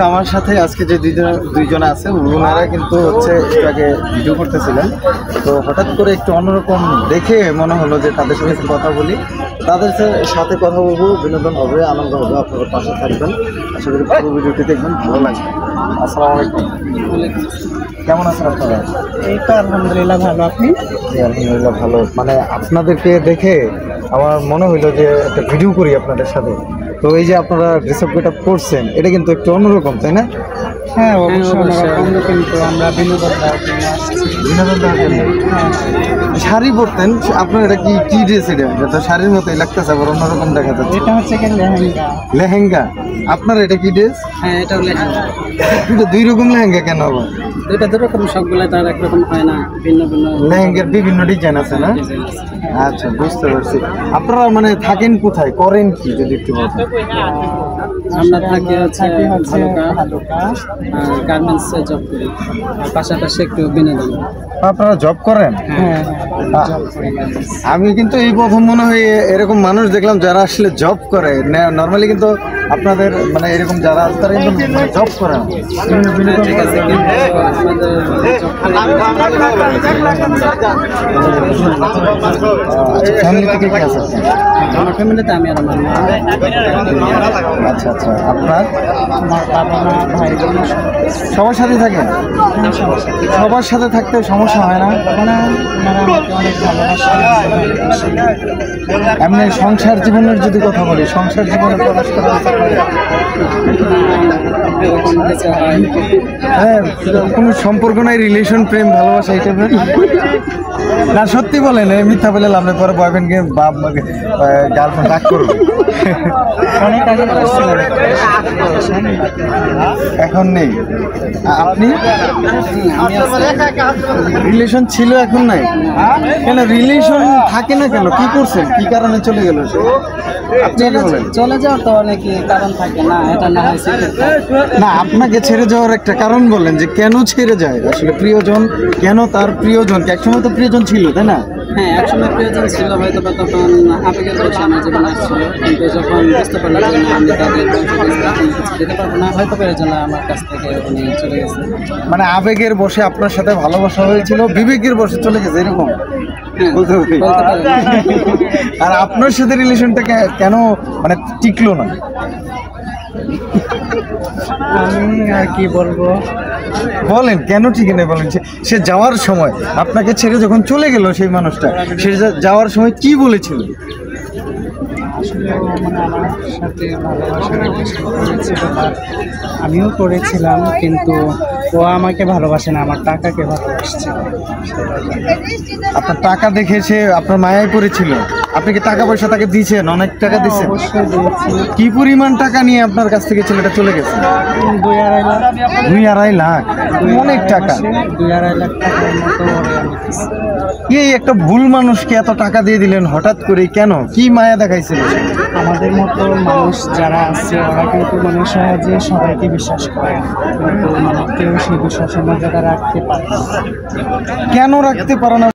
আমার সাথে আজকে যে দুইজন আছে ওনারা কিন্তু হচ্ছে একটু আগে ভিডিও করতেছিলেন, তো হঠাৎ করে একটু অন্যরকম দেখে মনে হলো যে তাদের সাথে একটু কথা বলি। তাদের সাথে কথা বলবো, বিনোদন হবে, আনন্দ হবে, আপনারা পাশে থাকবেন। আশা করি পুরো ভিডিওটি দেখবেন, ভালো লাগবে। আসসালামু আলাইকুম। কেমন আছেন আপনারা? এই তো আলহামদুলিল্লাহ ভালো। আপনি? আলহামদুলিল্লাহ ভালো। মানে আপনাদেরকে দেখে আমার মনে হইলো যে একটা ভিডিও করি আপনাদের সাথে। তো এই যে আপনারা ড্রেস আপ গেটআপ করছেন, এটা কিন্তু একটু অন্যরকম, তাই না? হ্যাঁ অবশ্যই অন্যরকম, কিন্তু আমরা বিনোদন দেওয়ার জন্য আসছি। বিনোদন দেওয়ার জন্য শাড়ি পরতেন আপনার, এটা কি ড্রেস? এটা শাড়ির মতোই লাগতেছে, আবার অন্যরকম দেখা যাচ্ছে। এটা হচ্ছে কি লেহেঙ্গা। লেহেঙ্গা? আপনার এটা কি ড্রেস? হ্যাঁ এটাও লেহেঙ্গা। দুটো দুই রকম লেহেঙ্গা কেন আবার? দুইটা দুরকম, সবগুলো তার একরকম হয় না, ভিন্ন ভিন্ন লেহেঙ্গার বিভিন্ন ডিজাইন আছে না? ডিজাইন আছে। আচ্ছা, বুঝতে পারছি। আপনারা মানে থাকেন কোথায়, করেন কি যদি একটু বলতেন? আমরা থাকি হচ্ছে ভালুকা, গার্মেন্টসে জব করি, আর পাশাপাশি একটু বিনোদন। আপনারা জব করেন? হ্যাঁ আমি কিন্তু এই প্রথম মনে হয় এরকম মানুষ দেখলাম যারা আসলে জব করে। নর্মালি কিন্তু আপনাদের মানে এরকম যারা আছে তারা কিন্তু জব করে না। ঠিক আছে, কিন্তু ফ্যামিলিতে কে কে আছে? আমার ফ্যামিলিতে আমি আর আমার মা। আচ্ছা আচ্ছা, আপনার আমার বাবা মা ভাই বোন সবার সাথে থাকেন? সবার সাথে থাকতে সমস্যা হয় না? ওনারা আমাকে অনেক ভালোবাসে। এমনি সংসার জীবনের যদি কথা বলি, সংসার জীবনে প্রকাশ করা এরকম কিছু হয়। হ্যাঁ, কোনো সম্পর্ক নাই, রিলেশন, প্রেম, ভালোবাসা এটা না? সত্যি বলেন, মিথ্যা বলে লাভ নেই, পরে বয়ফ্রেন্ডকে বাপ গার্লফ্রেন্ড রাগ করবে। অনেক আগে করছিলাম। এখন নেই। আপনি? আমি রিলেশন ছিল, এখন নাই কেন? রিলেশন থাকে না কেন? কি করছেন, কি কারণে চলে গেল সে? আপনি আগে বলেন। চলে যাওয়ার তো অনেকই কারণ থাকে না, এটা না হয় secret থাকে। না, আপনাকে ছেড়ে যাওয়ার একটা কারণ বলেন, যে কেন ছেড়ে যায় আসলে প্রিয়জন, কেন তার প্রিয়জন? একসময় তো প্রিয়জন ছিল, তাই না? হ্যাঁ একসময় প্রিয়জন ছিল, হয়তো বা তখন আবেগের বসে আমার জীবনে আসছিল, কিন্তু যখন বুঝতে পারলাম যে না, আমি তাদের কিছু দিতে পারবো না, হয়তো প্রিয়জন আমার কাছ থেকে উনি চলে গেছে। মানে আবেগের বসে আপনার সাথে ভালোবাসা হয়েছিল, বিবেকের বসে চলে গেছে, এরকম বলতে হবে। বলতে পারেন। আর আপনার সাথে রিলেশনটা কেন মানে টিকলো না? আমি আর কি বলবো, বলেন কেন ঠিক নেই, বলেন। সে যাওয়ার সময়, আপনাকে ছেড়ে যখন চলে গেল সেই মানুষটা, সে যাওয়ার সময় কি বলেছিল? আসলে মানে আমার সাথে ভালোবাসার রিলেশন করেছিল, আমিও করেছিলাম, কিন্তু ও আমাকে ভালোবাসে না, আমার টাকাকে ভালোবাসছে। আপনার টাকা দেখে সে আপনার মায়ায় পড়েছিল? আপনি কি টাকা পয়সা তাকে দিয়েছেন? অনেক টাকা দিয়েছেন? অবশ্যই দিয়েছি। কি পরিমাণ টাকা নিয়ে আপনার কাছ থেকে ছেলেটা চলে গেছে? 2-2.5 লাখ। 2-2.5 লাখ? অনেক টাকা। 2-2.5 লাখ টাকার মতো ওরে আমি দিছি। এই একটা ভুল মানুষকে এত টাকা দিয়ে দিলেন হঠাৎ করে, কেন? কি মায়া দেখাইছিল? আমাদের মতো মানুষ যারা আছে ওরা কিন্তু মানে সহজে সবাইকে বিশ্বাস করে, কিন্তু মানে কেউ সেই বিশ্বাসের মর্যাদা রাখতে পারে না। কেন রাখতে পারে না?